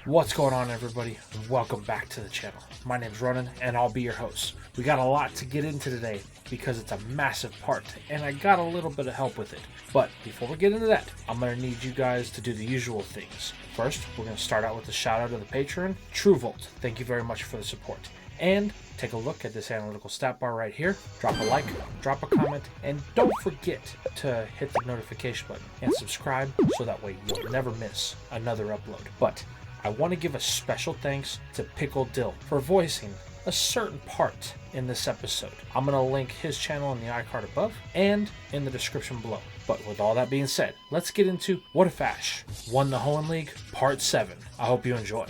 What's going on, everybody? Welcome back to the channel. My name's Ronan and I'll be your host. We got a lot to get into today because it's a massive part and I got a little bit of help with it. But before we get into that, I'm going to need you guys to do the usual things. First, we're going to start out with a shout out to the patron, TrueVolt. Thank you very much for the support. And take a look at this analytical stat bar right here. Drop a like, drop a comment, and don't forget to hit the notification button and subscribe so that way you'll never miss another upload. But I want to give a special thanks to PICKLED for voicing a certain part in this episode. I'm going to link his channel in the iCard above and in the description below. But with all that being said, let's get into What If Ash Won the Hoenn League Part 7. I hope you enjoy.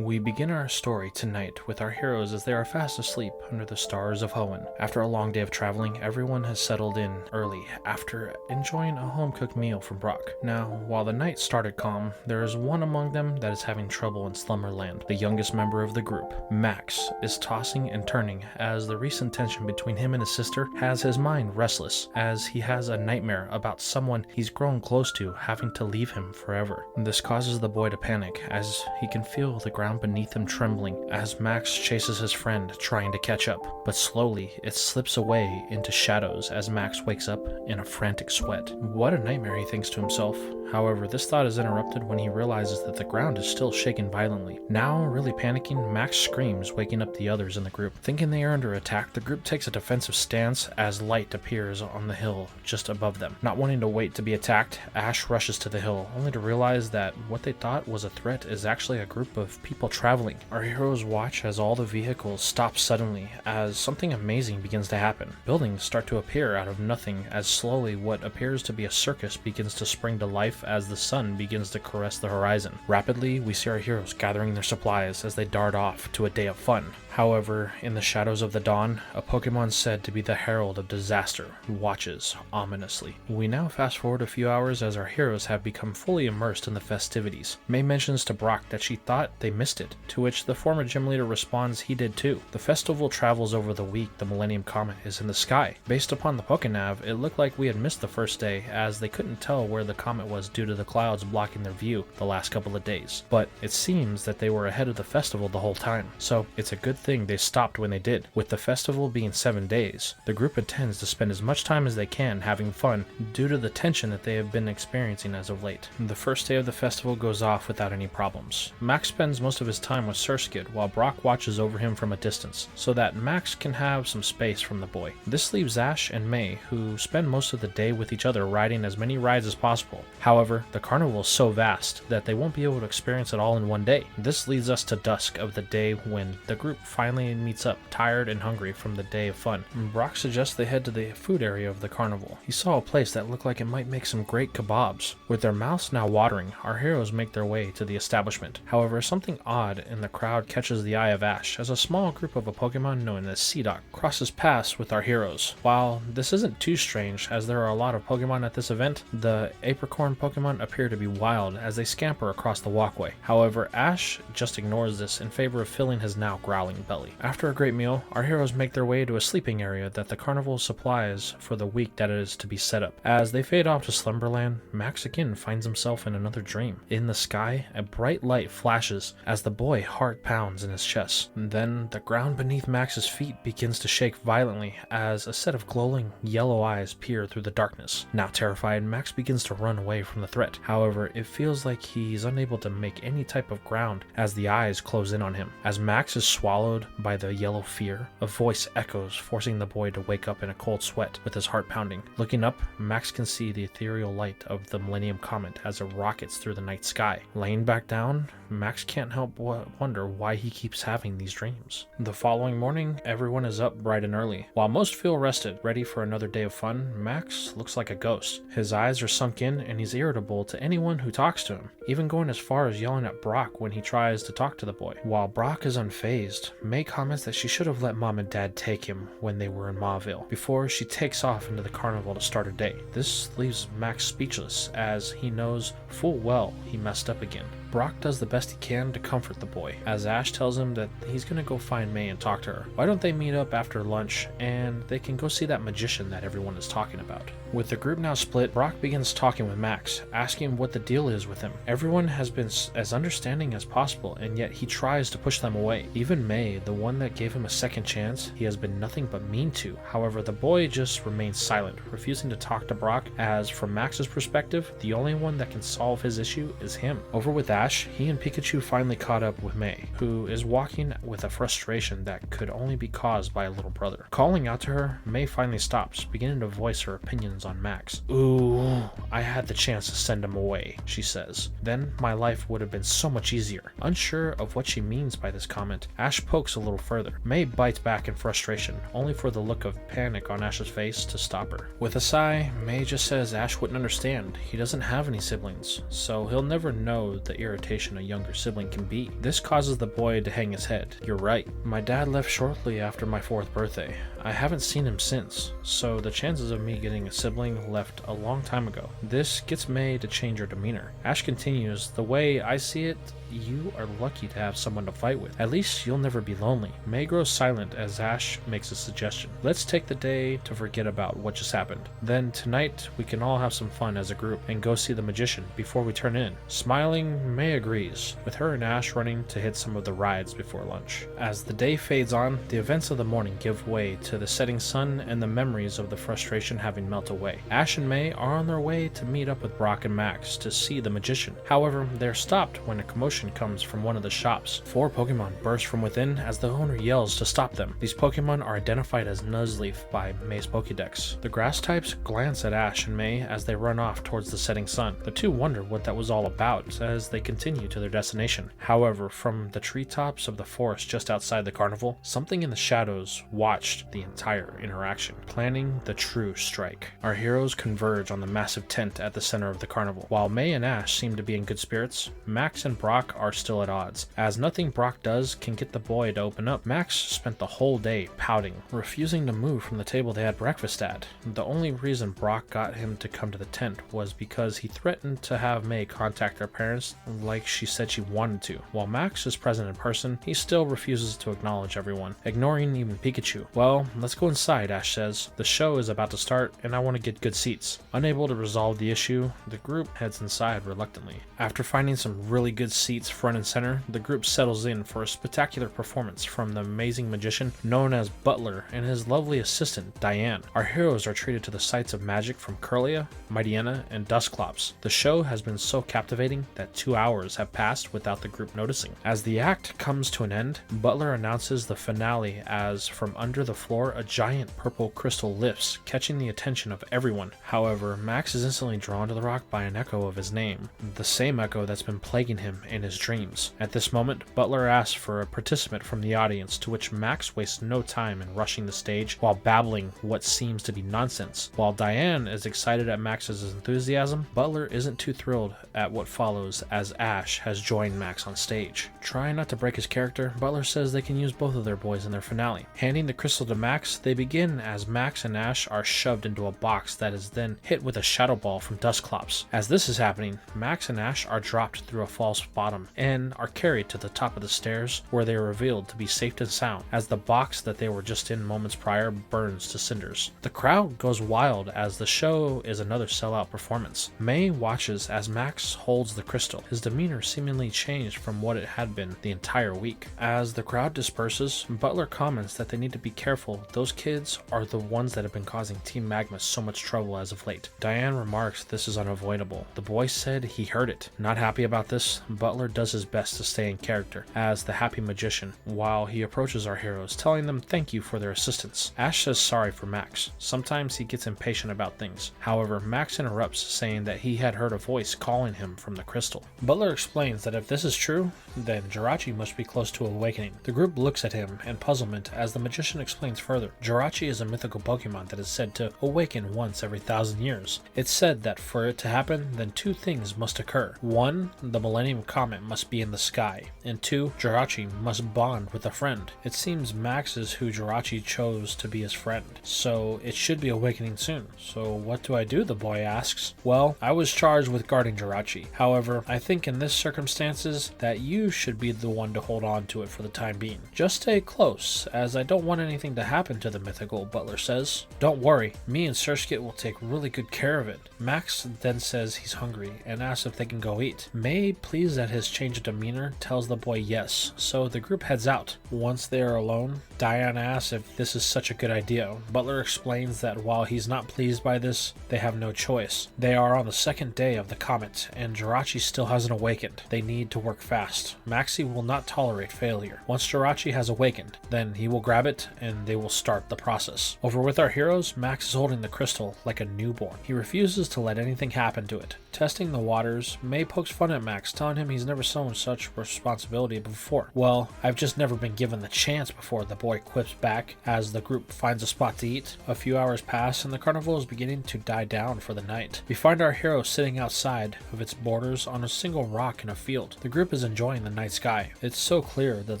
We begin our story tonight with our heroes as they are fast asleep under the stars of Hoenn. After a long day of traveling, everyone has settled in early after enjoying a home-cooked meal from Brock. Now, while the night started calm, there is one among them that is having trouble in Slumberland. The youngest member of the group, Max, is tossing and turning as the recent tension between him and his sister has his mind restless as he has a nightmare about someone he's grown close to having to leave him forever. This causes the boy to panic as he can feel the ground beneath him trembling as Max chases his friend trying to catch up, but slowly it slips away into shadows as Max wakes up in a frantic sweat. What a nightmare, he thinks to himself. However, this thought is interrupted when he realizes that the ground is still shaking violently. Now, really panicking, Max screams, waking up the others in the group. Thinking they are under attack, the group takes a defensive stance as light appears on the hill just above them. Not wanting to wait to be attacked, Ash rushes to the hill, only to realize that what they thought was a threat is actually a group of people traveling. Our heroes watch as all the vehicles stop suddenly as something amazing begins to happen. Buildings start to appear out of nothing as slowly what appears to be a circus begins to spring to life as the sun begins to caress the horizon. Rapidly, we see our heroes gathering their supplies as they dart off to a day of fun. However, in the shadows of the dawn, a Pokemon said to be the herald of disaster watches ominously. We now fast forward a few hours as our heroes have become fully immersed in the festivities. May mentions to Brock that she thought they missed it, to which the former gym leader responds he did too. The festival travels over the week the Millennium Comet is in the sky. Based upon the Pokenav, it looked like we had missed the first day as they couldn't tell where the comet was due to the clouds blocking their view the last couple of days. But it seems that they were ahead of the festival the whole time, so it's a good thing they stopped when they did. With the festival being 7 days, the group intends to spend as much time as they can having fun due to the tension that they have been experiencing as of late. The first day of the festival goes off without any problems. Max spends most of his time with Surskit while Brock watches over him from a distance, so that Max can have some space from the boy. This leaves Ash and May, who spend most of the day with each other riding as many rides as possible. However, the carnival is so vast that they won't be able to experience it all in one day. This leads us to dusk of the day when the group finally meets up, tired and hungry from the day of fun. Brock suggests they head to the food area of the carnival. He saw a place that looked like it might make some great kebabs. With their mouths now watering, our heroes make their way to the establishment. However, something odd in the crowd catches the eye of Ash as a small group of a Pokemon known as Seedot crosses paths with our heroes. While this isn't too strange as there are a lot of Pokemon at this event, the Apricorn Pokemon appear to be wild as they scamper across the walkway. However, Ash just ignores this in favor of filling his now growling belly. After a great meal, our heroes make their way to a sleeping area that the carnival supplies for the week that is to be set up. As they fade off to Slumberland, Max again finds himself in another dream. In the sky, a bright light flashes as the boy heart pounds in his chest. Then the ground beneath Max's feet begins to shake violently as a set of glowing yellow eyes peer through the darkness. Now terrified, Max begins to run away from the threat. However, it feels like he's unable to make any type of ground as the eyes close in on him. As Max is swallowed by the yellow fear, a voice echoes, forcing the boy to wake up in a cold sweat with his heart pounding. Looking up, Max can see the ethereal light of the Millennium Comet as it rockets through the night sky. Laying back down, Max can't help wonder why he keeps having these dreams. The following morning, everyone is up bright and early. While most feel rested, ready for another day of fun, Max looks like a ghost. His eyes are sunk in and he's irritable to anyone who talks to him, even going as far as yelling at Brock when he tries to talk to the boy. While Brock is unfazed, May comments that she should have let Mom and Dad take him when they were in Mauville before she takes off into the carnival to start her day. This leaves Max speechless as he knows full well he messed up again. Brock does the best he can to comfort the boy, as Ash tells him that he's gonna go find May and talk to her. Why don't they meet up after lunch and they can go see that magician that everyone is talking about? With the group now split, Brock begins talking with Max, asking what the deal is with him. Everyone has been as understanding as possible, and yet he tries to push them away. Even May, the one that gave him a second chance, he has been nothing but mean to. However, the boy just remains silent, refusing to talk to Brock, as from Max's perspective, the only one that can solve his issue is him. Over with Ash, he and Pikachu finally caught up with May, who is walking with a frustration that could only be caused by a little brother. Calling out to her, May finally stops, beginning to voice her opinions on Max. "Ooh, I had the chance to send him away," she says. "Then my life would have been so much easier." Unsure of what she means by this comment, Ash pokes a little further. May bites back in frustration, only for the look of panic on Ash's face to stop her. With a sigh, May just says Ash wouldn't understand. He doesn't have any siblings, so he'll never know the irritation a younger sibling can be. This causes the boy to hang his head. "You're right. My dad left shortly after my 4th birthday. I haven't seen him since, so the chances of me getting a sibling left a long time ago." This gets May to change her demeanor. Ash continues, "The way I see it, you are lucky to have someone to fight with. At least you'll never be lonely." May grows silent as Ash makes a suggestion. "Let's take the day to forget about what just happened. Then tonight we can all have some fun as a group and go see the magician before we turn in." Smiling, May agrees, with her and Ash running to hit some of the rides before lunch. As the day fades on, the events of the morning give way to the setting sun and the memories of the frustration having melted away. Ash and May are on their way to meet up with Brock and Max to see the magician. However, they're stopped when a commotion comes from one of the shops. 4 Pokemon burst from within as the owner yells to stop them. These Pokemon are identified as Nuzleaf by May's Pokédex. The grass types glance at Ash and May as they run off towards the setting sun. The two wonder what that was all about as they continue to their destination. However, from the treetops of the forest just outside the carnival, something in the shadows watched the entire interaction, planning the true strike. Our heroes converge on the massive tent at the center of the carnival. While May and Ash seem to be in good spirits, Max and Brock are still at odds, as nothing Brock does can get the boy to open up. Max spent the whole day pouting, refusing to move from the table they had breakfast at. The only reason Brock got him to come to the tent was because he threatened to have May contact their parents like she said she wanted to. While Max is present in person, he still refuses to acknowledge everyone, ignoring even Pikachu. "Well, let's go inside," Ash says. "The show is about to start and I want to get good seats." Unable to resolve the issue, the group heads inside reluctantly. After finding some really good seats front and center, the group settles in for a spectacular performance from the amazing magician known as Butler and his lovely assistant, Diane. Our heroes are treated to the sights of magic from Curlia, Mightyena, and Dusclops. The show has been so captivating that 2 hours have passed without the group noticing. As the act comes to an end, Butler announces the finale as from under the floor a giant purple crystal lifts, catching the attention of everyone. However, Max is instantly drawn to the rock by an echo of his name, the same echo that's been plaguing him in his dreams. At this moment, Butler asks for a participant from the audience, to which Max wastes no time in rushing the stage while babbling what seems to be nonsense. While Diane is excited at Max's enthusiasm, Butler isn't too thrilled at what follows as Ash has joined Max on stage. Trying not to break his character, Butler says they can use both of their boys in their finale. Handing the crystal to Max, they begin as Max and Ash are shoved into a box that is then hit with a shadow ball from Dusclops. As this is happening, Max and Ash are dropped through a false bottom and are carried to the top of the stairs, where they are revealed to be safe and sound as the box that they were just in moments prior burns to cinders. The crowd goes wild as the show is another sellout performance. May watches as Max holds the crystal, his demeanor seemingly changed from what it had been the entire week. As the crowd disperses, Butler comments that they need to be careful. Those kids are the ones that have been causing Team Magma so much trouble as of late. Diane remarks this is unavoidable. The boy said he heard it. Not happy about this, Butler does his best to stay in character as the happy magician while he approaches our heroes, telling them thank you for their assistance. Ash says sorry for Max. Sometimes he gets impatient about things. However, Max interrupts, saying that he had heard a voice calling him from the crystal. Butler explains that if this is true, then Jirachi must be close to awakening. The group looks at him in puzzlement as the magician explains further. Jirachi is a mythical Pokemon that is said to awaken once every 1,000 years. It's said that for it to happen, then two things must occur. One, the Millennium Comet must be in the sky, and two, Jirachi must bond with a friend. It seems Max is who Jirachi chose to be his friend, so it should be awakening soon. So what do I do, the boy asks. Well, I was charged with guarding Jirachi. However, I think in this circumstances that you should be the one to hold on to it for the time being. Just stay close, as I don't want anything to happen to the mythical, Butler says. Don't worry, me and Surskit will take really good care of it. Max then says he's hungry and asks if they can go eat. May, pleased at his change of demeanor, tells the boy yes, so the group heads out. Once they are alone, Diane asks if this is such a good idea. Butler explains that while he's not pleased by this, they have no choice. They are on the second day of the comet, and Jirachi still hasn't awakened. They need to work fast. Maxie will not tolerate failure. Once Jirachi has awakened, then he will grab it, and they will start the process. Over with our heroes, Max is holding the crystal like a newborn. He refuses to let anything happen to it. Testing the waters, May pokes fun at Max, telling him he's never shown such responsibility before. Well, I've just never been given the chance before, the boy quips back as the group finds a spot to eat. A few hours pass and the carnival is beginning to die down for the night. We find our hero sitting outside of its borders on a single rock in a field. The group is enjoying the night sky. It's so clear that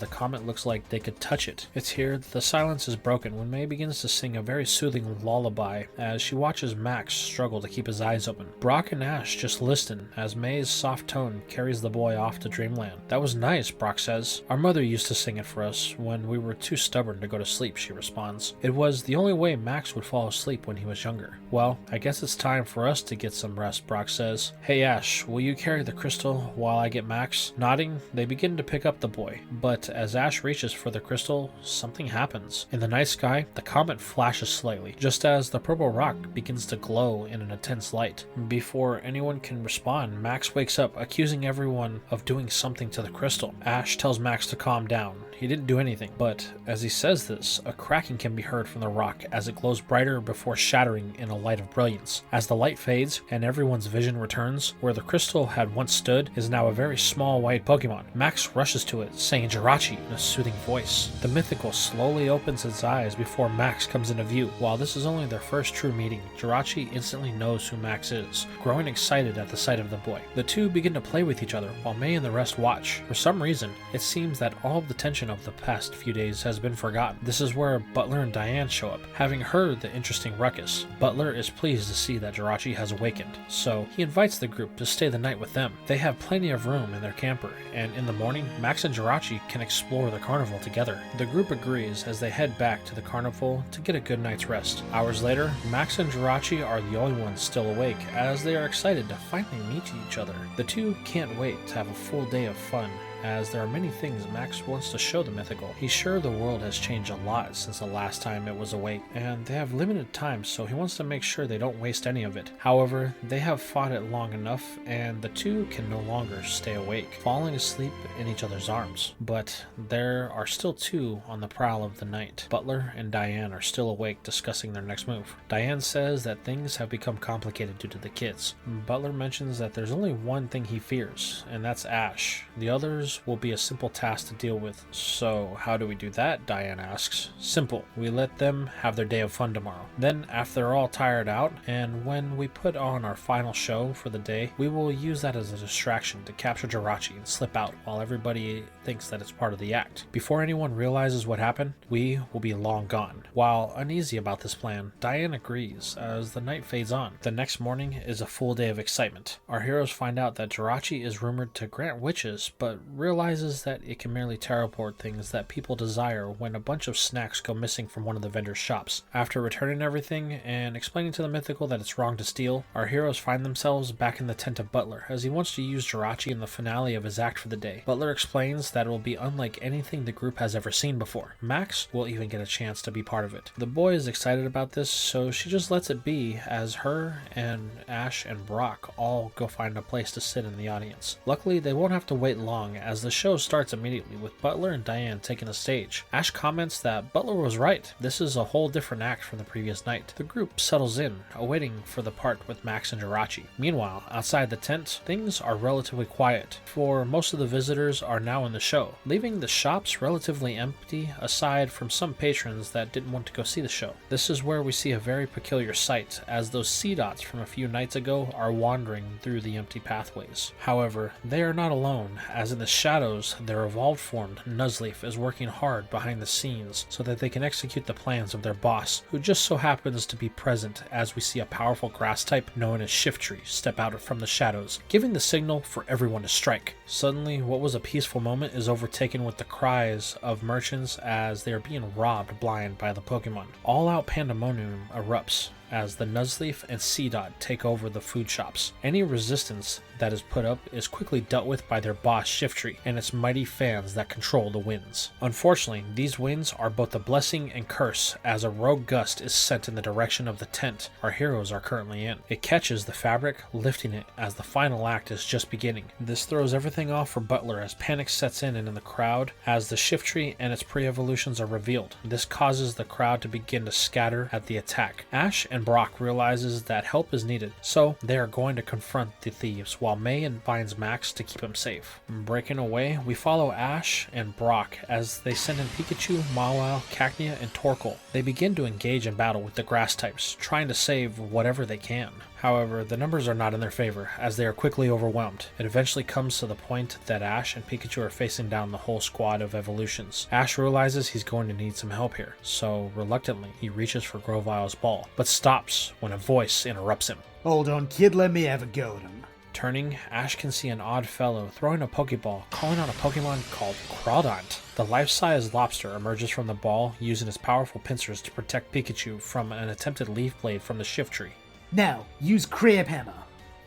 the comet looks like they could touch it. It's here that the silence is broken when May begins to sing a very soothing lullaby as she watches Max struggle to keep his eyes open. Brock and Ash just listen as May's soft tone carries the boy off to dreamland. That was nice, Brock says. Our mother used to sing it for us when we were too stubborn to go to sleep, she responds. It was the only way Max would fall asleep when he was younger. Well, I guess it's time for us to get some rest, Brock says. Hey Ash, will you carry the crystal while I get Max? Nodding, they begin to pick up the boy, but as Ash reaches for the crystal, something happens. In the night sky, the comet flashes slightly, just as the purple rock begins to glow in an intense light. Before anyone can respond, Max wakes up, accusing everyone of doing something to the crystal. Ash tells Max to calm down. He didn't do anything, but as he says this, a cracking can be heard from the rock as it glows brighter before shattering in a light of brilliance. As the light fades and everyone's vision returns, where the crystal had once stood is now a very small white Pokemon. Max rushes to it, saying Jirachi in a soothing voice. The mythical slowly opens its eyes before Max comes into view. While this is only their first true meeting, Jirachi instantly knows who Max is, growing excited at the sight of the boy. The two begin to play with each other while May and the rest watch. For some reason, it seems that all of the tension of the past few days has been forgotten. This is where Butler and Diane show up. Having heard the interesting ruckus, Butler is pleased to see that Jirachi has awakened, so he invites the group to stay the night with them. They have plenty of room in their camper, and in the morning, Max and Jirachi can explore the carnival together. The group agrees as they head back to the carnival to get a good night's rest. Hours later, Max and Jirachi are the only ones still awake as they are excited to finally meet each other. The two can't wait to have a full day of fun, as there are many things Max wants to show the mythical. He's sure the world has changed a lot since the last time it was awake, and they have limited time, so he wants to make sure they don't waste any of it. However, they have fought it long enough, and the two can no longer stay awake, falling asleep in each other's arms. But there are still two on the prowl of the night. Butler and Diane are still awake, discussing their next move. Diane says that things have become complicated due to the kids. Butler mentions that there's only one thing he fears, and that's Ash. The others will be a simple task to deal with. So how do we do that? Diane asks. Simple. We let them have their day of fun tomorrow. Then after they're all tired out, and when we put on our final show for the day, we will use that as a distraction to capture Jirachi and slip out while everybody thinks that it's part of the act. Before anyone realizes what happened, we will be long gone. While uneasy about this plan, Diane agrees as the night fades on. The next morning is a full day of excitement. Our heroes find out that Jirachi is rumored to grant wishes, but realizes that it can merely teleport things that people desire when a bunch of snacks go missing from one of the vendor's shops. After returning everything and explaining to the mythical that it's wrong to steal, our heroes find themselves back in the tent of Butler as he wants to use Jirachi in the finale of his act for the day. Butler explains that it will be unlike anything the group has ever seen before. Max will even get a chance to be part of it. The boy is excited about this, so she just lets it be as her and Ash and Brock all go find a place to sit in the audience. Luckily, they won't have to wait long as the show starts immediately with Butler and Diane taking the stage. Ash comments that Butler was right, this is a whole different act from the previous night. The group settles in, awaiting for the part with Max and Jirachi. Meanwhile, outside the tent, things are relatively quiet, for most of the visitors are now in the show, leaving the shops relatively empty aside from some patrons that didn't want to go see the show. This is where we see a very peculiar sight, as those sea dots from a few nights ago are wandering through the empty pathways. However, they are not alone, as in the shadows, their evolved form, Nuzleaf, is working hard behind the scenes so that they can execute the plans of their boss, who just so happens to be present as we see a powerful grass type known as Shiftry step out from the shadows, giving the signal for everyone to strike. Suddenly, what was a peaceful moment is overtaken with the cries of merchants as they are being robbed blind by the Pokemon. All-out pandemonium erupts as the Nuzleaf and Seedot take over the food shops. Any resistance that is put up is quickly dealt with by their boss Shiftry and its mighty fans that control the winds. Unfortunately, these winds are both a blessing and curse, as a rogue gust is sent in the direction of the tent our heroes are currently in. It catches the fabric, lifting it as the final act is just beginning. This throws everything off for Butler as panic sets in the crowd as the Shiftry and its pre-evolutions are revealed. This causes the crowd to begin to scatter at the attack. Ash and Brock realizes that help is needed, so they are going to confront the thieves, while May finds Max to keep him safe. Breaking away, we follow Ash and Brock as they send in Pikachu, Mawile, Cacnea, and Torkoal. They begin to engage in battle with the grass types, trying to save whatever they can. However, the numbers are not in their favor, as they are quickly overwhelmed. It eventually comes to the point that Ash and Pikachu are facing down the whole squad of evolutions. Ash realizes he's going to need some help here, so reluctantly he reaches for Grovile's ball, but stops when a voice interrupts him. Hold on, kid, let me have a go at him. Turning, Ash can see an odd fellow throwing a Pokeball, calling out a Pokemon called DIDNT. The life-size lobster emerges from the ball, using its powerful pincers to protect Pikachu from an attempted Leaf Blade from the Shiftry. Now, use Crab Hammer.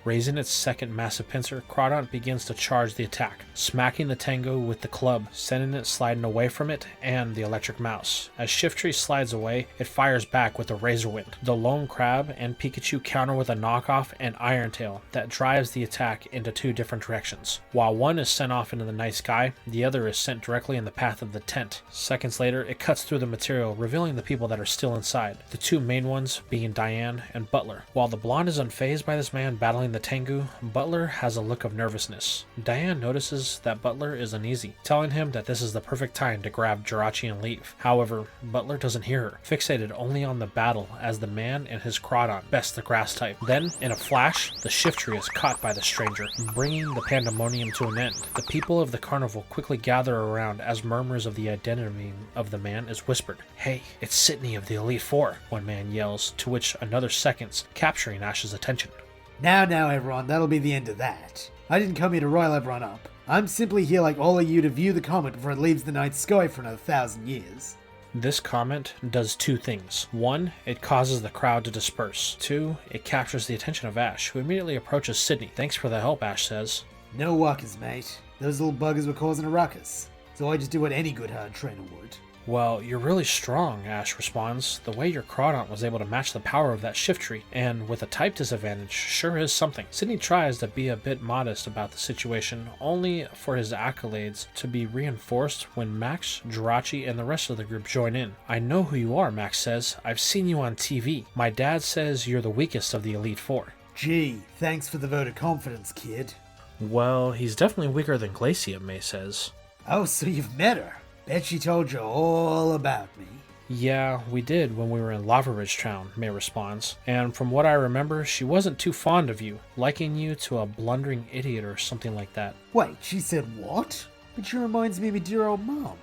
Raising its second massive pincer, DIDNT begins to charge the attack, smacking the Tango with the club, sending it sliding away from it and the electric mouse. As Shiftry slides away, it fires back with a Razor Wind. The Lone Crab and Pikachu counter with a knockoff and Iron Tail that drives the attack into two different directions. While one is sent off into the night sky, the other is sent directly in the path of the tent. Seconds later, it cuts through the material, revealing the people that are still inside, the two main ones being Diane and Butler. While the blonde is unfazed by this man battling the Tengu, Butler has a look of nervousness. Diane notices that Butler is uneasy, telling him that this is the perfect time to grab Jirachi and leave. However, Butler doesn't hear her, fixated only on the battle as the man and his DIDNT best the grass type. Then, in a flash, the Shiftry is caught by the stranger, bringing the pandemonium to an end. The people of the carnival quickly gather around as murmurs of the identity of the man is whispered. "Hey, it's Sydney of the Elite Four," one man yells, to which another seconds, capturing Ash's attention. Now, everyone, that'll be the end of that. I didn't come here to rile everyone up. I'm simply here like all of you to view the comet before it leaves the night sky for another 1,000 years. This comment does two things. One, it causes the crowd to disperse. Two, it captures the attention of Ash, who immediately approaches Sydney. "Thanks for the help," Ash says. No wuckers, mate. Those little buggers were causing a ruckus. So I just do what any good hard trainer would. "Well, you're really strong," Ash responds. "The way your DIDNT was able to match the power of that Shiftry, and with a type disadvantage, sure is something." Sydney tries to be a bit modest about the situation, only for his accolades to be reinforced when Max, Jirachi, and the rest of the group join in. "I know who you are," Max says. "I've seen you on TV. My dad says you're the weakest of the Elite Four." Gee, thanks for the vote of confidence, kid. "Well, he's definitely weaker than Glacia," May says. Oh, so you've met her. Bet she told you all about me. "Yeah, we did when we were in Lava Ridge Town," May responds. "And from what I remember, she wasn't too fond of you, liking you to a blundering idiot or something like that." Wait, she said what? But she reminds me of my dear old mom.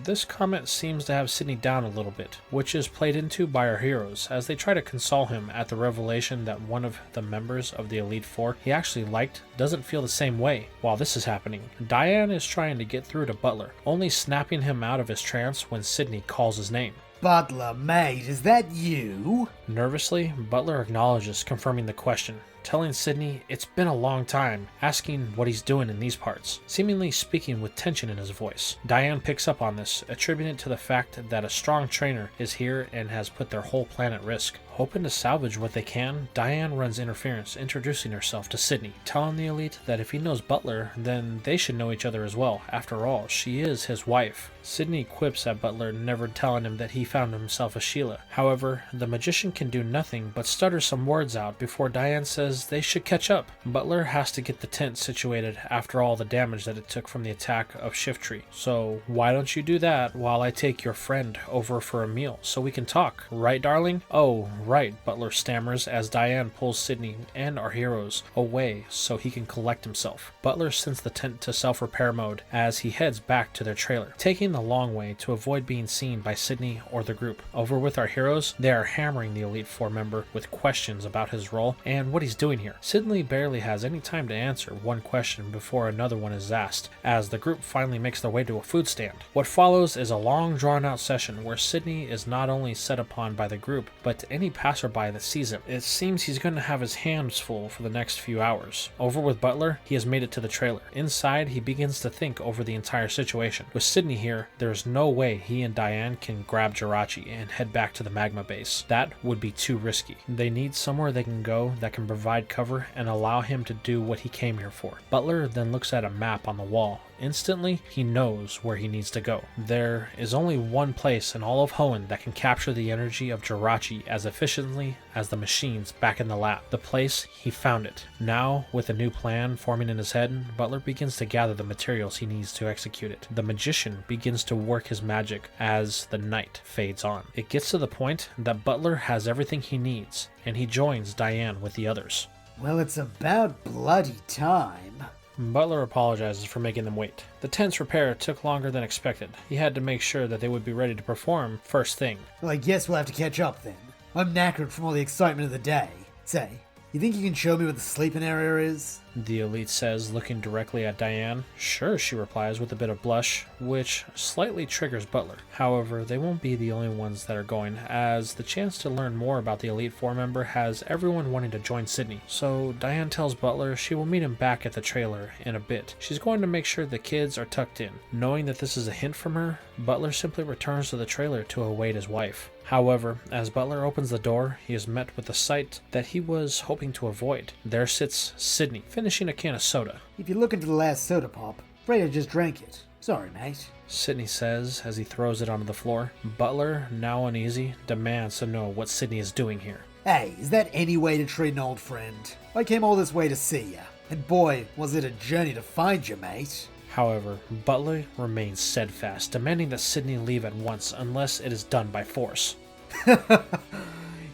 This comment seems to have Sydney down a little bit, which is played into by our heroes as they try to console him at the revelation that one of the members of the Elite Four he actually liked doesn't feel the same way. While this is happening, Diane is trying to get through to Butler, only snapping him out of his trance when Sydney calls his name. Butler, mate, is that you? Nervously, Butler acknowledges, confirming the question, telling Sydney it's been a long time, asking what he's doing in these parts, seemingly speaking with tension in his voice. Diane picks up on this, attributing it to the fact that a strong trainer is here and has put their whole plan at risk. Hoping to salvage what they can, Diane runs interference, introducing herself to Sydney, telling the elite that if he knows Butler, then they should know each other as well. After all, she is his wife. Sydney quips at Butler, never telling him that he found himself a Sheila. However, the magician can do nothing but stutter some words out before Diane says they should catch up. Butler has to get the tent situated after all the damage that it took from the attack of Shifttree. So why don't you do that while I take your friend over for a meal so we can talk, right darling? Oh, right, Butler stammers as Diane pulls Sydney and our heroes away so he can collect himself. Butler sends the tent to self-repair mode as he heads back to their trailer, taking the long way to avoid being seen by Sydney or the group. Over with our heroes, they are hammering the Elite Four member with questions about his role and what he's doing here. Sydney barely has any time to answer one question before another one is asked, as the group finally makes their way to a food stand. What follows is a long drawn-out session where Sydney is not only set upon by the group, but any passerby that sees him. It seems he's going to have his hands full for the next few hours. Over with Butler, he has made it to the trailer. Inside, he begins to think over the entire situation. With Sydney here, there's no way he and Diane can grab Jirachi and head back to the magma base. That would be too risky. They need somewhere they can go that can provide cover and allow him to do what he came here for. Butler then looks at a map on the wall. Instantly, he knows where he needs to go. There is only one place in all of Hoenn that can capture the energy of Jirachi as efficiently as the machines back in the lab. The place, he found it. Now, with a new plan forming in his head, Butler begins to gather the materials he needs to execute it. The magician begins to work his magic as the night fades on. It gets to the point that Butler has everything he needs, and he joins Diane with the others. Well, it's about bloody time. Butler apologizes for making them wait. The tent's repair took longer than expected. He had to make sure that they would be ready to perform first thing. Well, I guess we'll have to catch up then. I'm knackered from all the excitement of the day. Say, you think you can show me what the sleeping area is? The elite says, looking directly at Diane. Sure, she replies with a bit of blush, which slightly triggers Butler. However, they won't be the only ones that are going, as the chance to learn more about the Elite Four member has everyone wanting to join Sydney. So Diane tells Butler she will meet him back at the trailer in a bit. She's going to make sure the kids are tucked in. Knowing that this is a hint from her, Butler simply returns to the trailer to await his wife. However, as Butler opens the door, he is met with a sight that he was hoping to avoid. There sits Sydney, finishing a can of soda. If you're looking for the last soda pop, afraid I just drank it. Sorry, mate. Sydney says as he throws it onto the floor. Butler, now uneasy, demands to know what Sydney is doing here. Hey, is that any way to treat an old friend? I came all this way to see ya, and boy, was it a journey to find you, mate. However, Butler remains steadfast, demanding that Sydney leave at once unless it is done by force.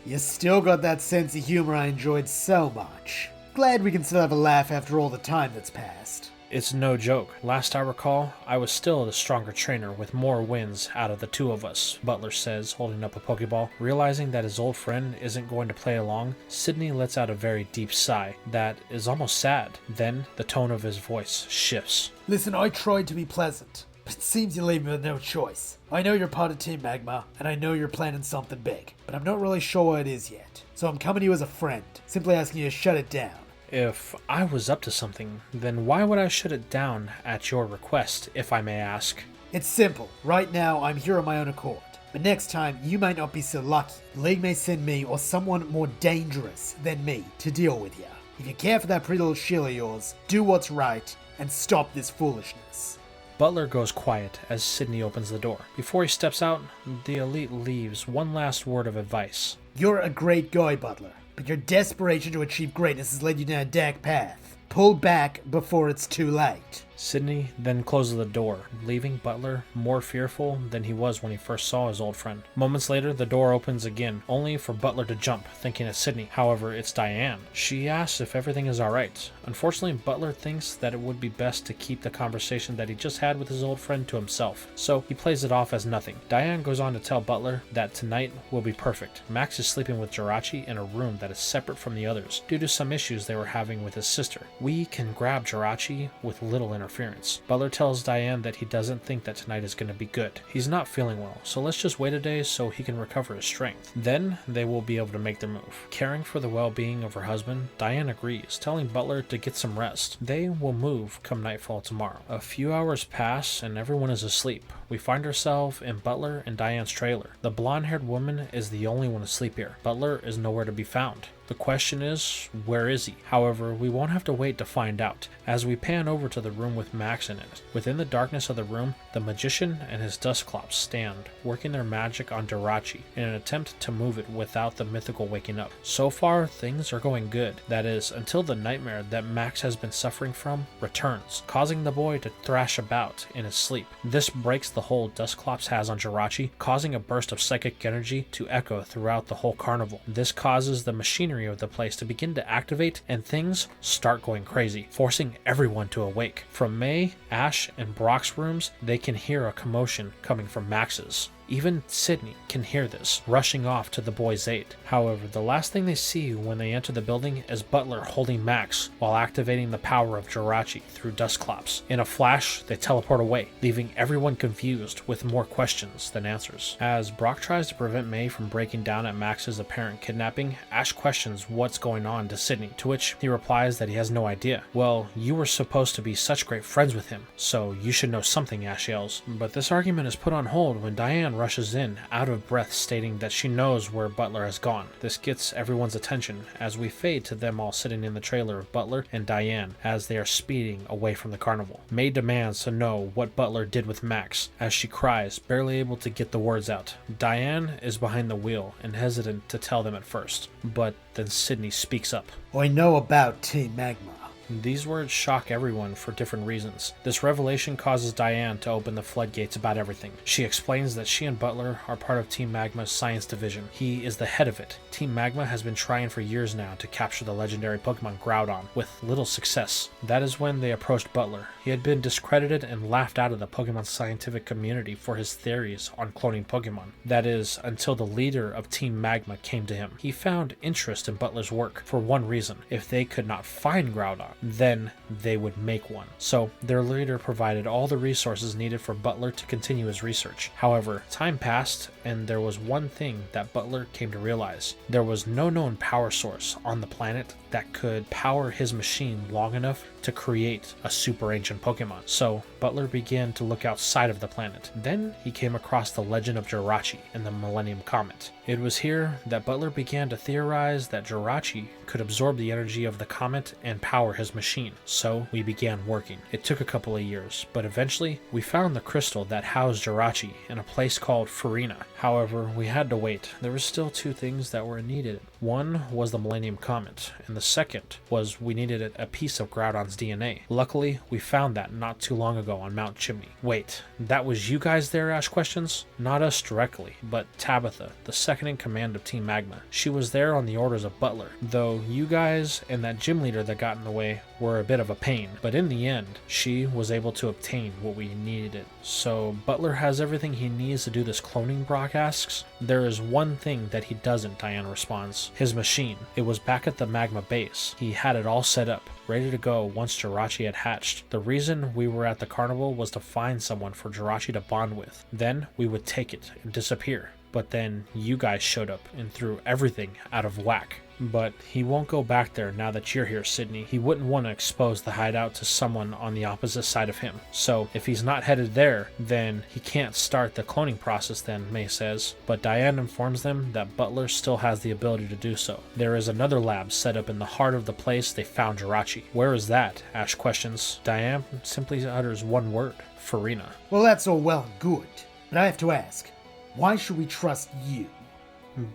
You still got that sense of humor I enjoyed so much. Glad we can still have a laugh after all the time that's passed. It's no joke. Last I recall, I was still the stronger trainer with more wins out of the two of us, Butler says, holding up a Pokeball. Realizing that his old friend isn't going to play along, Sydney lets out a very deep sigh that is almost sad. Then the tone of his voice shifts. Listen, I tried to be pleasant, but it seems you leave me with no choice. I know you're part of Team Magma, and I know you're planning something big, but I'm not really sure what it is yet. So I'm coming to you as a friend, simply asking you to shut it down. If I was up to something, then why would I shut it down at your request, if I may ask? It's simple. Right now, I'm here on my own accord. But next time, you might not be so lucky. The League may send me or someone more dangerous than me to deal with you. If you care for that pretty little shield of yours, do what's right and stop this foolishness. Butler goes quiet as Sydney opens the door. Before he steps out, the elite leaves one last word of advice. You're a great guy, Butler, but your desperation to achieve greatness has led you down a dark path. Pull back before it's too late. Sydney then closes the door, leaving Butler more fearful than he was when he first saw his old friend. Moments later, the door opens again, only for Butler to jump, thinking it's Sydney. However, it's Diane. She asks if everything is alright. Unfortunately, Butler thinks that it would be best to keep the conversation that he just had with his old friend to himself, so he plays it off as nothing. Diane goes on to tell Butler that tonight will be perfect. Max is sleeping with Jirachi in a room that is separate from the others, due to some issues they were having with his sister. We can grab Jirachi with little interference. interference. Butler tells Diane that he doesn't think that tonight is going to be good. He's not feeling well, so let's just wait a day so he can recover his strength. Then they will be able to make their move. Caring for the well-being of her husband, Diane agrees, telling Butler to get some rest. They will move come nightfall tomorrow. A few hours pass and everyone is asleep. We find ourselves in Butler and Diane's trailer. The blonde-haired woman is the only one asleep here. Butler is nowhere to be found. The question is, where is he? However, we won't have to wait to find out, as we pan over to the room with Max in it. Within the darkness of the room, the magician and his Dustclops stand, working their magic on Jirachi in an attempt to move it without the mythical waking up. So far, things are going good. That is, until the nightmare that Max has been suffering from returns, causing the boy to thrash about in his sleep. This breaks the hold Dustclops has on Jirachi, causing a burst of psychic energy to echo throughout the whole carnival. This causes the machinery of the place to begin to activate and things start going crazy, forcing everyone to awake. From May, Ash, and Brock's rooms, they can hear a commotion coming from Max's. Even Sydney can hear this, rushing off to the boy's aid. However, the last thing they see when they enter the building is Butler holding Max while activating the power of Jirachi through Dustclops. In a flash, they teleport away, leaving everyone confused with more questions than answers. As Brock tries to prevent May from breaking down at Max's apparent kidnapping, Ash questions what's going on to Sydney, to which he replies that he has no idea. Well, you were supposed to be such great friends with him, so you should know something, Ash yells. But this argument is put on hold when Diane rushes in, out of breath, stating that she knows where Butler has gone. This gets everyone's attention as we fade to them all sitting in the trailer of Butler and Diane as they are speeding away from the carnival. May demands to know what Butler did with Max as she cries, barely able to get the words out. Diane is behind the wheel and hesitant to tell them at first, but then Sydney speaks up. I know about Team Magma. These words shock everyone for different reasons. This revelation causes Diane to open the floodgates about everything. She explains that she and Butler are part of Team Magma's science division. He is the head of it. Team Magma has been trying for years now to capture the legendary Pokemon Groudon, with little success. That is when they approached Butler. He had been discredited and laughed out of the Pokemon scientific community for his theories on cloning Pokemon. That is, until the leader of Team Magma came to him. He found interest in Butler's work for one reason. If they could not find Groudon, then they would make one. So their leader provided all the resources needed for Butler to continue his research. However, time passed and there was one thing that Butler came to realize. There was no known power source on the planet that could power his machine long enough to create a super ancient Pokemon. So Butler began to look outside of the planet. Then he came across the legend of Jirachi and the Millennium Comet. It was here that Butler began to theorize that Jirachi could absorb the energy of the comet and power his machine. So we began working. It took a couple of years, but eventually we found the crystal that housed Jirachi in a place called Farina. However, we had to wait. There were still two things that were needed. One was the Millennium Comet, and the second was we needed a piece of Groudon's DNA. Luckily, we found that not too long ago on Mount Chimney. Wait, that was you guys there, Ash questions? Not us directly, but Tabitha, the second in command of Team Magma. She was there on the orders of Butler, though you guys and that gym leader that got in the way were a bit of a pain, but in the end, she was able to obtain what we needed. So Butler has everything he needs to do this cloning, Brock asks. There is one thing that he doesn't, Diane responds. His machine. It was back at the Magma base. He had it all set up, ready to go once Jirachi had hatched. The reason we were at the carnival was to find someone for Jirachi to bond with. Then we would take it and disappear. But then you guys showed up and threw everything out of whack. But he won't go back there now that you're here, Sydney. He wouldn't want to expose the hideout to someone on the opposite side of him. So if he's not headed there, then he can't start the cloning process then, May says. But Diane informs them that Butler still has the ability to do so. There is another lab set up in the heart of the place they found Jirachi. Where is that? Ash questions. Diane simply utters one word. Farina. Well, that's all well and good, but I have to ask, why should we trust you?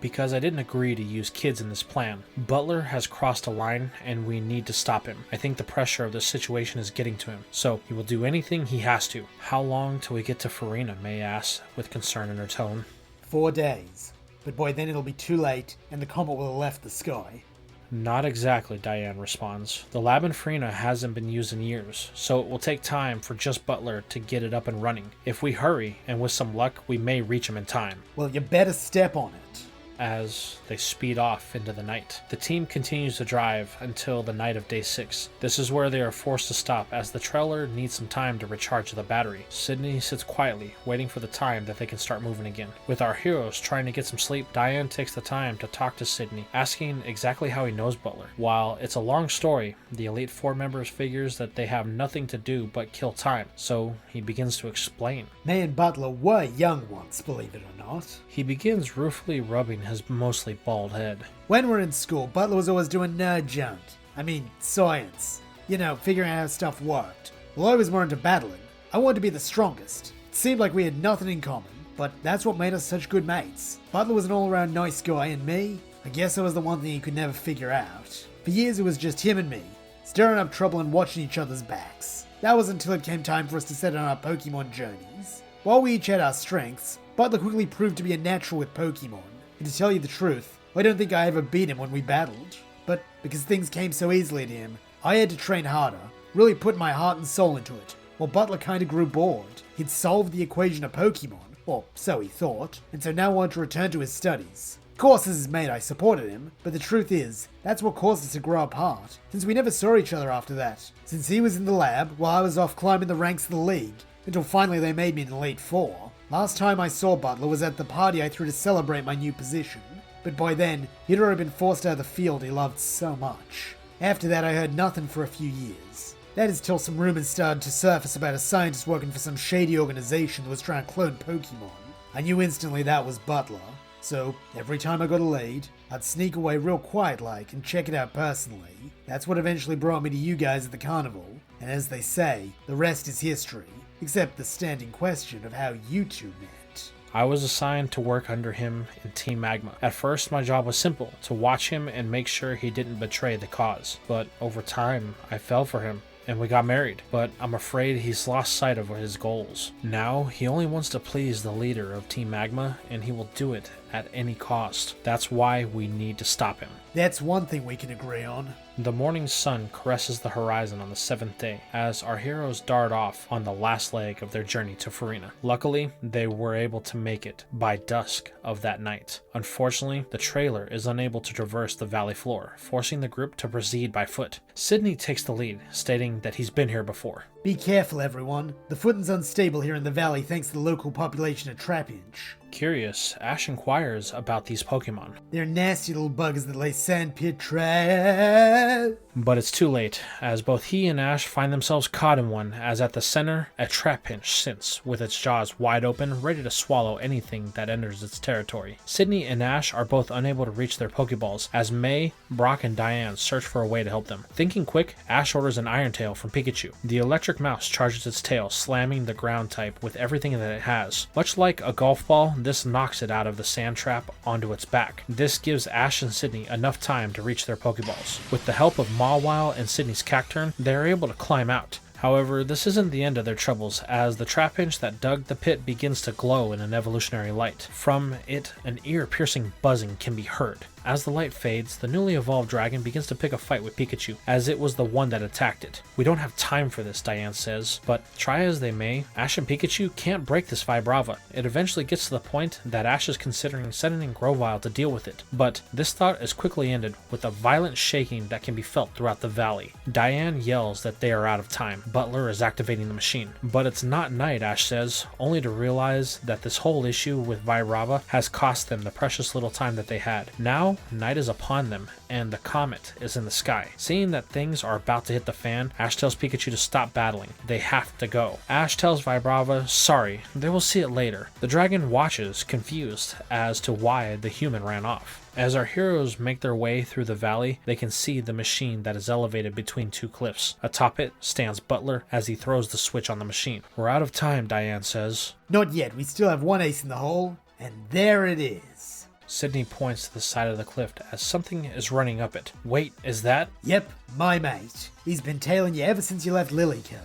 Because I didn't agree to use kids in this plan. Butler has crossed a line and we need to stop him. I think the pressure of the situation is getting to him, so he will do anything he has to. How long till we get to Farina? May asks, with concern in her tone. 4 days. But boy, then it'll be too late and the comet will have left the sky. Not exactly, Diane responds. The lab in Farina hasn't been used in years, so it will take time for just Butler to get it up and running. If we hurry, and with some luck, we may reach him in time. Well, you better step on it. as they speed off into the night. The team continues to drive until the night of day 6. This is where they are forced to stop as the trailer needs some time to recharge the battery. Sydney sits quietly, waiting for the time that they can start moving again. With our heroes trying to get some sleep, Diane takes the time to talk to Sydney, asking exactly how he knows Butler. While it's a long story, the Elite Four members figures that they have nothing to do but kill time, so he begins to explain. Me and Butler were young once, believe it or not. He begins ruefully rubbing his mostly bald head. When we're in school, Butler was always doing nerd junk. I mean, science. You know, figuring out how stuff worked. Well, I was more into battling. I wanted to be the strongest. It seemed like we had nothing in common, but that's what made us such good mates. Butler was an all-around nice guy, and me, I guess I was the one thing he could never figure out. For years it was just him and me, stirring up trouble and watching each other's backs. That was until it came time for us to set on our Pokemon journeys. While we each had our strengths, Butler quickly proved to be a natural with Pokemon, and to tell you the truth, I don't think I ever beat him when we battled. But because things came so easily to him, I had to train harder, really put my heart and soul into it, while Butler kinda grew bored. He'd solved the equation of Pokemon, or so he thought, and so now wanted to return to his studies. Of course, as his mate, I supported him, but the truth is, that's what caused us to grow apart, since we never saw each other after that. Since he was in the lab, while I was off climbing the ranks of the league, until finally they made me an Elite Four. Last time I saw Butler was at the party I threw to celebrate my new position, but by then, he'd already been forced out of the field he loved so much. After that, I heard nothing for a few years. That is till some rumors started to surface about a scientist working for some shady organization that was trying to clone Pokemon. I knew instantly that was Butler. So, every time I got a lead, I'd sneak away real quiet-like and check it out personally. That's what eventually brought me to you guys at the carnival, and as they say, the rest is history, except the standing question of how you two met. I was assigned to work under him in Team Magma. At first, my job was simple, to watch him and make sure he didn't betray the cause. But over time, I fell for him, and we got married, but I'm afraid he's lost sight of his goals. Now, he only wants to please the leader of Team Magma, and he will do it at any cost. That's why we need to stop him. That's one thing we can agree on. The morning sun caresses the horizon on the 7th day as our heroes dart off on the last leg of their journey to Farina. Luckily, they were able to make it by dusk of that night. Unfortunately, the trailer is unable to traverse the valley floor, forcing the group to proceed by foot. Sydney takes the lead, stating that he's been here before. Be careful, everyone. The footing's unstable here in the valley thanks to the local population of Trapinch. Curious, Ash inquires about these Pokemon. They're nasty little bugs that lay sandpit traps. But it's too late, as both he and Ash find themselves caught in one, as at the center, a Trapinch sits with its jaws wide open, ready to swallow anything that enters its territory. Sydney and Ash are both unable to reach their Pokeballs, as May, Brock, and Diane search for a way to help them. Thinking quick, Ash orders an Iron Tail from Pikachu. The electric mouse charges its tail, slamming the ground type with everything that it has. Much like a golf ball, this knocks it out of the sand trap onto its back. This gives Ash and Sydney enough time to reach their Pokeballs. With the help of Mawile and Sydney's Cacturn, they are able to climb out. However, this isn't the end of their troubles, as the Trapinch that dug the pit begins to glow in an evolutionary light. From it, an ear-piercing buzzing can be heard. As the light fades, the newly evolved dragon begins to pick a fight with Pikachu, as it was the one that attacked it. We don't have time for this, Diane says, but try as they may, Ash and Pikachu can't break this Vibrava. It eventually gets to the point that Ash is considering sending in Grovyle to deal with it, but this thought is quickly ended with a violent shaking that can be felt throughout the valley. Diane yells that they are out of time. Butler is activating the machine. But it's not night, Ash says, only to realize that this whole issue with Vibrava has cost them the precious little time that they had. Now, night is upon them, and the comet is in the sky. Seeing that things are about to hit the fan, Ash tells Pikachu to stop battling. They have to go. Ash tells Vibrava, sorry, they will see it later. The dragon watches, confused as to why the human ran off. As our heroes make their way through the valley, they can see the machine that is elevated between two cliffs. Atop it stands Butler as he throws the switch on the machine. We're out of time, Diane says. Not yet, we still have one ace in the hole, and there it is. Sydney points to the side of the cliff as something is running up it. Wait, is that? Yep, my mate. He's been tailing you ever since you left Lily Cove.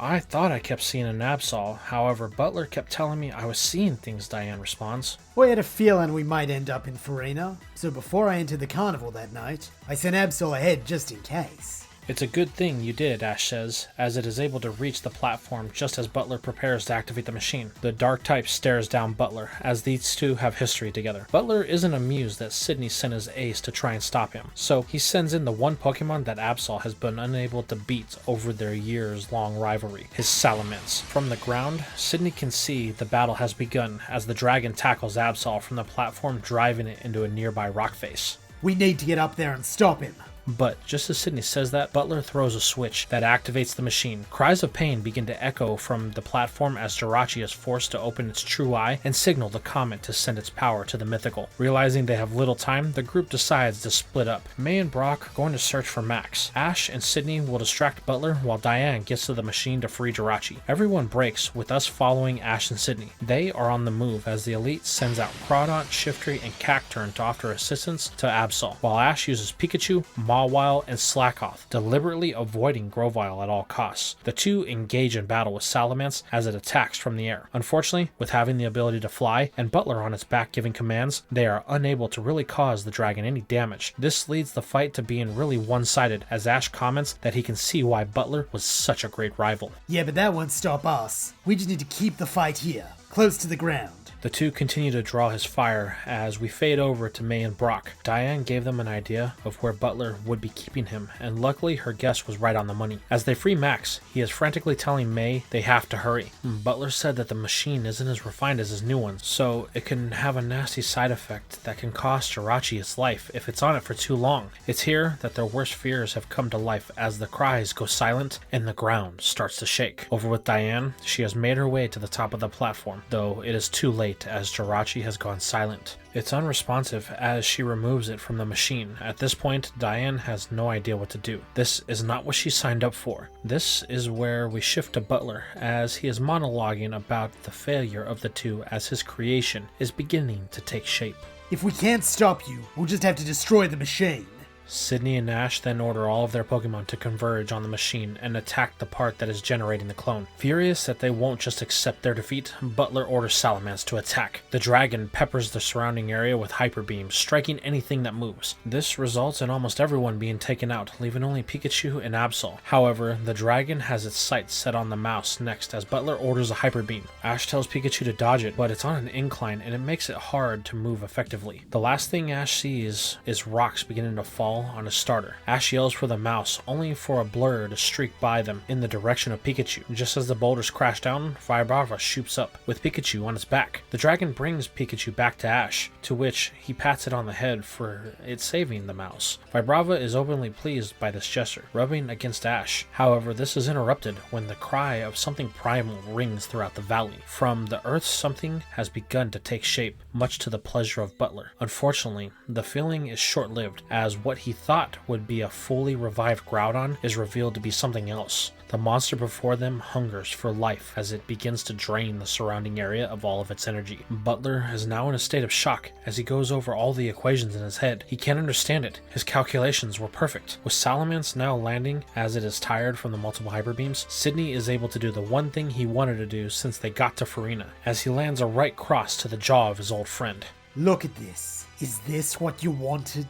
I thought I kept seeing an Absol, however Butler kept telling me I was seeing things, Diane responds. We had a feeling we might end up in Farina, so before I entered the carnival that night, I sent Absol ahead just in case. It's a good thing you did, Ash says, as it is able to reach the platform just as Butler prepares to activate the machine. The dark type stares down Butler, as these two have history together. Butler isn't amused that Sydney sent his ace to try and stop him, so he sends in the one Pokemon that Absol has been unable to beat over their years-long rivalry, his Salamence. From the ground, Sydney can see the battle has begun as the dragon tackles Absol from the platform, driving it into a nearby rock face. We need to get up there and stop him. But just as Sydney says that, Butler throws a switch that activates the machine. Cries of pain begin to echo from the platform as Jirachi is forced to open its true eye and signal the comet to send its power to the mythical. Realizing they have little time, the group decides to split up. May and Brock are going to search for Max. Ash and Sydney will distract Butler while Diane gets to the machine to free Jirachi. Everyone breaks, with us following Ash and Sydney. They are on the move as the elite sends out Crawdont, Shiftry, and Cacturn to offer assistance to Absol, while Ash uses Pikachu, Mawile, and Slackoth, deliberately avoiding Grovyle at all costs. The two engage in battle with Salamence as it attacks from the air. Unfortunately, with having the ability to fly and Butler on its back giving commands, they are unable to really cause the dragon any damage. This leads the fight to being really one-sided, as Ash comments that he can see why Butler was such a great rival. Yeah, but that won't stop us. We just need to keep the fight here, close to the ground. The two continue to draw his fire as we fade over to May and Brock. Diane gave them an idea of where Butler would be keeping him, and luckily her guess was right on the money. As they free Max, he is frantically telling May they have to hurry. Butler said that the machine isn't as refined as his new one, so it can have a nasty side effect that can cost Jirachi its life if it's on it for too long. It's here that their worst fears have come to life as the cries go silent and the ground starts to shake. Over with Diane, she has made her way to the top of the platform, though it is too late as Jirachi has gone silent. It's unresponsive as she removes it from the machine. At this point, Diane has no idea what to do. This is not what she signed up for. This is where we shift to Butler as he is monologuing about the failure of the two as his creation is beginning to take shape. If we can't stop you, we'll just have to destroy the machine. Sydney and Ash then order all of their Pokemon to converge on the machine and attack the part that is generating the clone. Furious that they won't just accept their defeat, Butler orders Salamence to attack. The dragon peppers the surrounding area with hyper beams, striking anything that moves. This results in almost everyone being taken out, leaving only Pikachu and Absol. However, the dragon has its sights set on the mouse next as Butler orders a hyper beam. Ash tells Pikachu to dodge it, but it's on an incline and it makes it hard to move effectively. The last thing Ash sees is rocks beginning to fall on a starter. Ash yells for the mouse, only for a blur to streak by them in the direction of Pikachu. Just as the boulders crash down, Vibrava shoots up, with Pikachu on its back. The dragon brings Pikachu back to Ash, to which he pats it on the head for it saving the mouse. Vibrava is openly pleased by this gesture, rubbing against Ash. However, this is interrupted when the cry of something primal rings throughout the valley. From the earth, something has begun to take shape, much to the pleasure of Butler. Unfortunately, the feeling is short-lived, as what he thought would be a fully revived Groudon is revealed to be something else. The monster before them hungers for life as it begins to drain the surrounding area of all of its energy. Butler is now in a state of shock as he goes over all the equations in his head. He can't understand it. His calculations were perfect. With Salamence now landing as it is tired from the multiple hyper beams, Sydney is able to do the one thing he wanted to do since they got to Farina, as he lands a right cross to the jaw of his old friend. Look at this. Is this what you wanted?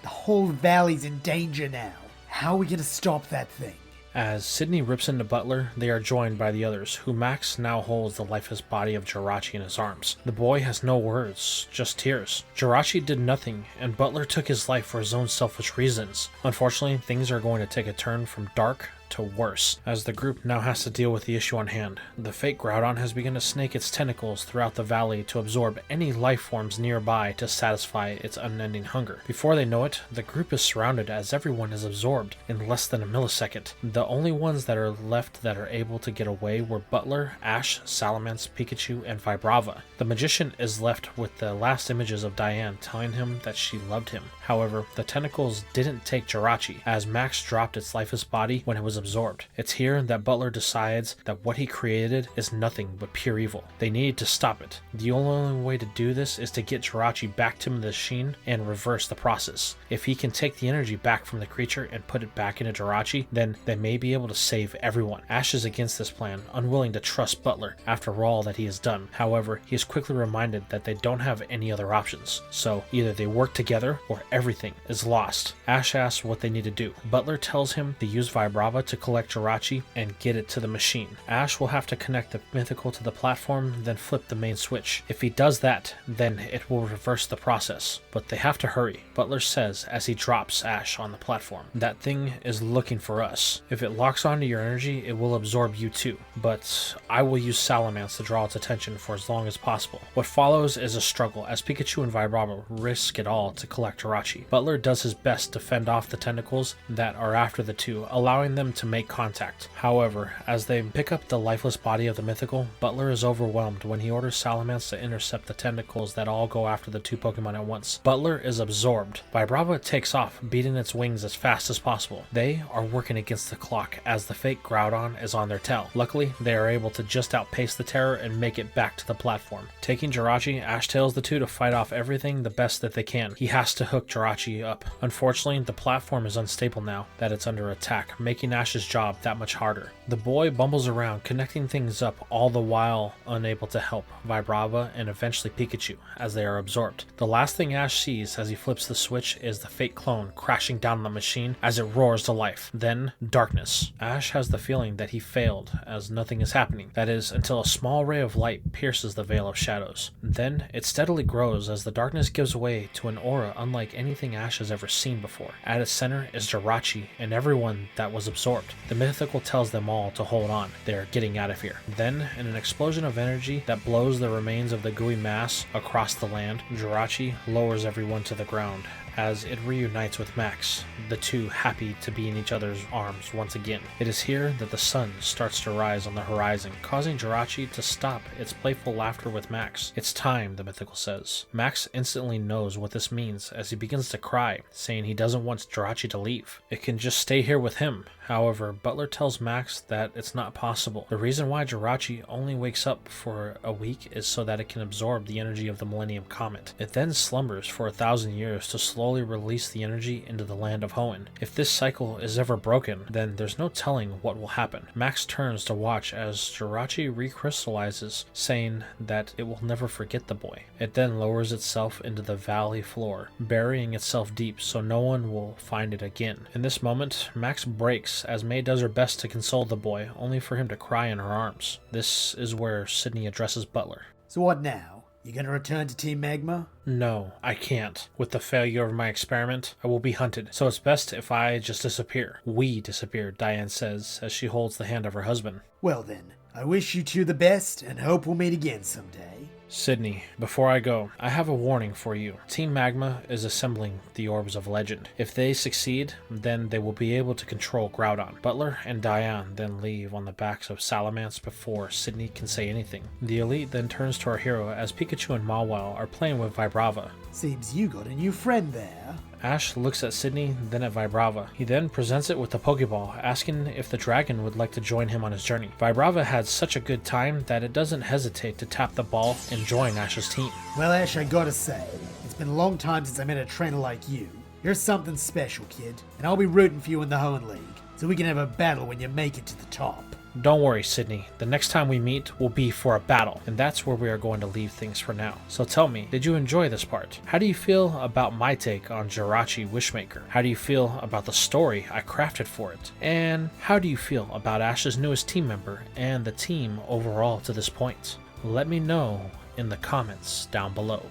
The whole valley's in danger now. How are we gonna stop that thing? As Sydney rips into Butler, they are joined by the others, who Max now holds the lifeless body of Jirachi in his arms. The boy has no words, just tears. Jirachi did nothing, and Butler took his life for his own selfish reasons. Unfortunately, things are going to take a turn from dark to worse, as the group now has to deal with the issue on hand. The fake Groudon has begun to snake its tentacles throughout the valley to absorb any life forms nearby to satisfy its unending hunger. Before they know it, the group is surrounded as everyone is absorbed in less than a millisecond. The only ones that are left that are able to get away were Butler, Ash, Salamence, Pikachu, and Vibrava. The magician is left with the last images of Diane telling him that she loved him. However, the tentacles didn't take Jirachi, as Max dropped its lifeless body when it was is absorbed. It's here that Butler decides that what he created is nothing but pure evil. They need to stop it. The only way to do this is to get Jirachi back to the machine and reverse the process. If he can take the energy back from the creature and put it back into Jirachi, then they may be able to save everyone. Ash is against this plan, unwilling to trust Butler after all that he has done. However, he is quickly reminded that they don't have any other options. So either they work together or everything is lost. Ash asks what they need to do. Butler tells him to use Vibrava to collect Jirachi and get it to the machine. Ash will have to connect the mythical to the platform, then flip the main switch. If he does that, then it will reverse the process. But they have to hurry. Butler says as he drops Ash on the platform, "That thing is looking for us. If it locks onto your energy, it will absorb you too. But I will use Salamence to draw its attention for as long as possible." What follows is a struggle as Pikachu and Vibrava risk it all to collect Jirachi. Butler does his best to fend off the tentacles that are after the two, allowing them to make contact. However, as they pick up the lifeless body of the mythical, Butler is overwhelmed when he orders Salamence to intercept the tentacles that all go after the two Pokemon at once. Butler is absorbed. Vibrava takes off, beating its wings as fast as possible. They are working against the clock as the fake Groudon is on their tail. Luckily, they are able to just outpace the terror and make it back to the platform. Taking Jirachi, Ash tells the two to fight off everything the best that they can. He has to hook Jirachi up. Unfortunately, the platform is unstable now that it's under attack, making Ash's job that much harder. The boy bumbles around, connecting things up, all the while unable to help Vibrava and eventually Pikachu as they are absorbed. The last thing Ash sees as he flips the switch is the fake clone crashing down on the machine as it roars to life. Then, darkness. Ash has the feeling that he failed as nothing is happening. That is, until a small ray of light pierces the veil of shadows. Then, it steadily grows as the darkness gives way to an aura unlike anything Ash has ever seen before. At its center is Jirachi and everyone that was absorbed. The mythical tells them all to hold on. They are getting out of here. Then, in an explosion of energy that blows the remains of the gooey mass across the land, Jirachi lowers everyone to the ground as it reunites with Max, the two happy to be in each other's arms once again. It is here that the sun starts to rise on the horizon, causing Jirachi to stop its playful laughter with Max. "It's time," the mythical says. Max instantly knows what this means as he begins to cry, saying he doesn't want Jirachi to leave. It can just stay here with him. However, Butler tells Max that it's not possible. The reason why Jirachi only wakes up for a week is so that it can absorb the energy of the Millennium Comet. It then slumbers for 1,000 years to slowly release the energy into the land of Hoenn. If this cycle is ever broken, then there's no telling what will happen. Max turns to watch as Jirachi recrystallizes, saying that it will never forget the boy. It then lowers itself into the valley floor, burying itself deep so no one will find it again. In this moment, Max breaks as May does her best to console the boy, only for him to cry in her arms. This is where Sydney addresses Butler. So what now? You gonna return to Team Magma? No, I can't. With the failure of my experiment, I will be hunted, so it's best if I just disappear. We disappear, Diane says as she holds the hand of her husband. Well then, I wish you two the best and hope we'll meet again someday. Sydney, before I go, I have a warning for you. Team Magma is assembling the Orbs of Legend. If they succeed, then they will be able to control Groudon. Butler and Diane then leave on the backs of Salamence before Sydney can say anything. The elite then turns to our hero as Pikachu and Mawile are playing with Vibrava. Seems you got a new friend there. Ash looks at Sydney, then at Vibrava. He then presents it with the Pokeball, asking if the dragon would like to join him on his journey. Vibrava had such a good time that it doesn't hesitate to tap the ball and join Ash's team. Well, Ash, I gotta say, it's been a long time since I met a trainer like you. You're something special, kid, and I'll be rooting for you in the Hoenn League, so we can have a battle when you make it to the top. Don't worry, Sydney. The next time we meet will be for a battle, and that's where we are going to leave things for now. So tell me, did you enjoy this part? How do you feel about my take on Jirachi Wishmaker? How do you feel about the story I crafted for it? And how do you feel about Ash's newest team member and the team overall to this point? Let me know in the comments down below.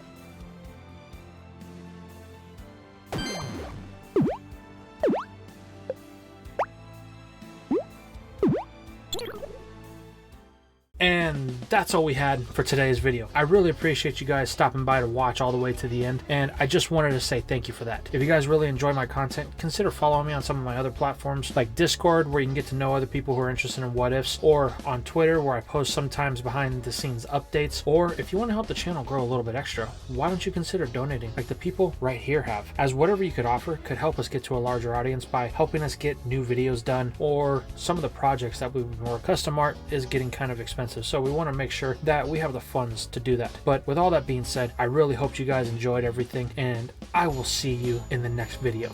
And that's all we had for today's video. I really appreciate you guys stopping by to watch all the way to the end, and I just wanted to say thank you for that. If you guys really enjoy my content, consider following me on some of my other platforms like Discord, where you can get to know other people who are interested in what ifs, or on Twitter, where I post sometimes behind the scenes updates. Or if you want to help the channel grow a little bit extra, why don't you consider donating like the people right here have, as whatever you could offer could help us get to a larger audience by helping us get new videos done, or some of the projects that we've been more custom art is getting kind of expensive, so we want to make sure that we have the funds to do that. But with all that being said, I really hope you guys enjoyed everything, and I will see you in the next video.